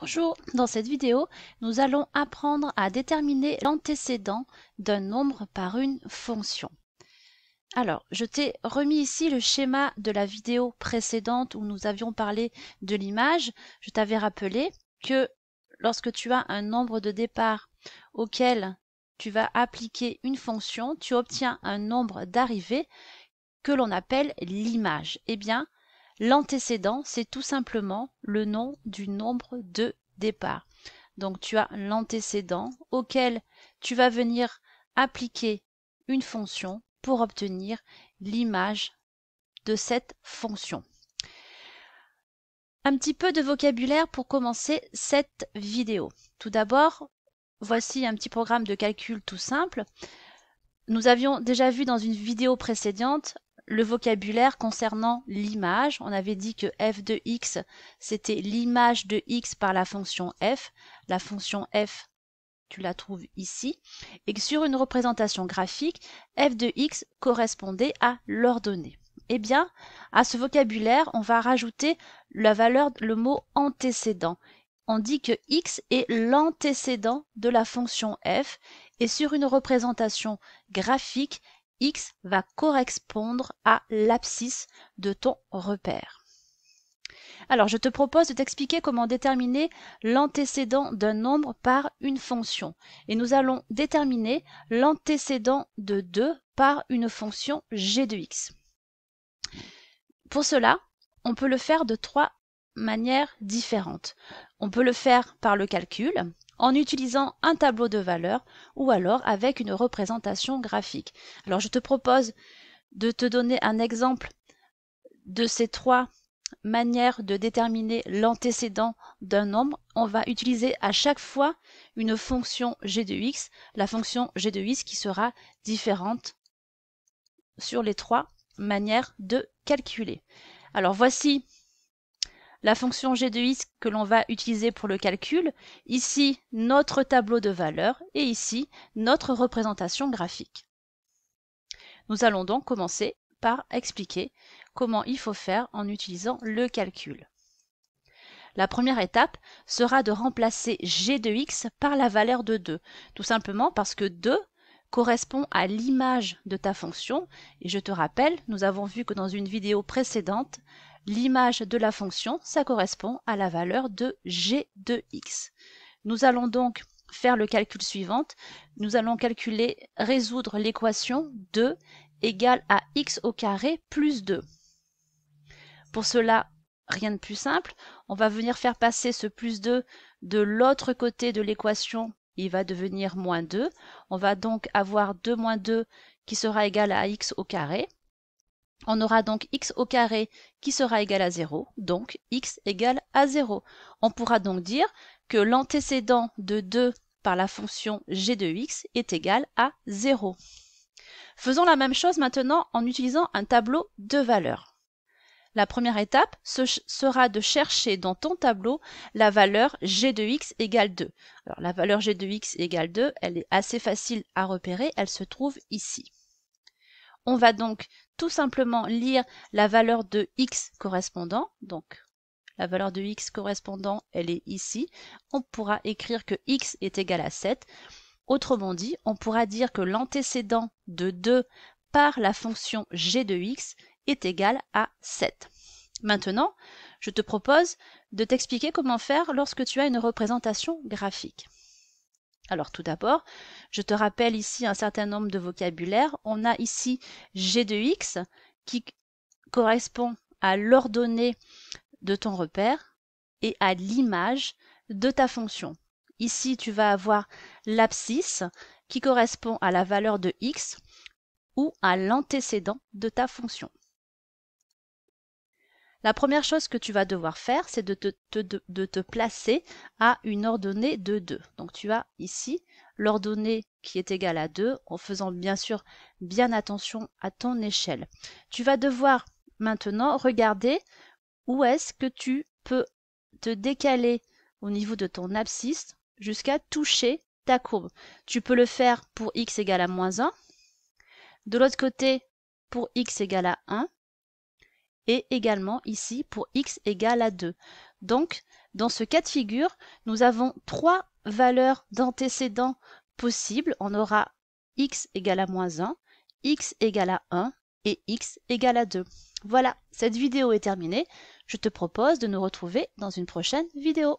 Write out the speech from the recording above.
Bonjour, dans cette vidéo, nous allons apprendre à déterminer l'antécédent d'un nombre par une fonction. Alors, je t'ai remis ici le schéma de la vidéo précédente où nous avions parlé de l'image. Je t'avais rappelé que lorsque tu as un nombre de départ auquel tu vas appliquer une fonction, tu obtiens un nombre d'arrivée que l'on appelle l'image. Eh bien, l'antécédent, c'est tout simplement le nom du nombre de départ. Donc tu as l'antécédent auquel tu vas venir appliquer une fonction pour obtenir l'image de cette fonction. Un petit peu de vocabulaire pour commencer cette vidéo. Tout d'abord, voici un petit programme de calcul tout simple. Nous avions déjà vu dans une vidéo précédente le vocabulaire concernant l'image. On avait dit que f de x, c'était l'image de x par la fonction f. La fonction f, tu la trouves ici. Et que sur une représentation graphique, f de x correspondait à l'ordonnée. Eh bien, à ce vocabulaire, on va rajouter la valeur, le mot antécédent. On dit que x est l'antécédent de la fonction f et sur une représentation graphique, x va correspondre à l'abscisse de ton repère. Alors, je te propose de t'expliquer comment déterminer l'antécédent d'un nombre par une fonction. Et nous allons déterminer l'antécédent de 2 par une fonction g de x. Pour cela, on peut le faire de 3 manières différentes. On peut le faire par le calcul, en utilisant un tableau de valeurs ou alors avec une représentation graphique. Alors je te propose de te donner un exemple de ces 3 manières de déterminer l'antécédent d'un nombre. On va utiliser à chaque fois une fonction g de x, la fonction g de x qui sera différente sur les 3 manières de calculer. Alors voici la fonction g de x que l'on va utiliser pour le calcul, ici notre tableau de valeurs et ici notre représentation graphique. Nous allons donc commencer par expliquer comment il faut faire en utilisant le calcul. La première étape sera de remplacer g de x par la valeur de 2, tout simplement parce que 2 correspond à l'image de ta fonction et je te rappelle, nous avons vu que dans une vidéo précédente, l'image de la fonction, ça correspond à la valeur de g de x. Nous allons donc faire le calcul suivant. Nous allons résoudre l'équation 2 égale à x au carré plus 2. Pour cela, rien de plus simple. On va venir faire passer ce plus 2 de l'autre côté de l'équation. Il va devenir moins 2. On va donc avoir 2 moins 2 qui sera égal à x au carré. On aura donc x au carré qui sera égal à 0, donc x égale à 0. On pourra donc dire que l'antécédent de 2 par la fonction g de x est égal à 0. Faisons la même chose maintenant en utilisant un tableau de valeurs. La première étape sera de chercher dans ton tableau la valeur g de x égale 2. Alors la valeur g de x égale 2, elle est assez facile à repérer, elle se trouve ici. On va donc tout simplement lire la valeur de x correspondant. Donc, la valeur de x correspondant, elle est ici. On pourra écrire que x est égal à 7. Autrement dit, on pourra dire que l'antécédent de 2 par la fonction g de x est égal à 7. Maintenant, je te propose de t'expliquer comment faire lorsque tu as une représentation graphique. Alors tout d'abord, je te rappelle ici un certain nombre de vocabulaire. On a ici g de x qui correspond à l'ordonnée de ton repère et à l'image de ta fonction. Ici, tu vas avoir l'abscisse qui correspond à la valeur de x ou à l'antécédent de ta fonction. La première chose que tu vas devoir faire, c'est de te placer à une ordonnée de 2. Donc tu as ici l'ordonnée qui est égale à 2, en faisant bien sûr bien attention à ton échelle. Tu vas devoir maintenant regarder où est-ce que tu peux te décaler au niveau de ton abscisse jusqu'à toucher ta courbe. Tu peux le faire pour x égale à moins 1, de l'autre côté pour x égale à 1, et également ici pour x égale à 2. Donc, Dans ce cas de figure, nous avons 3 valeurs d'antécédents possibles. On aura x égale à moins 1, x égale à 1 et x égale à 2. Voilà, cette vidéo est terminée. Je te propose de nous retrouver dans une prochaine vidéo.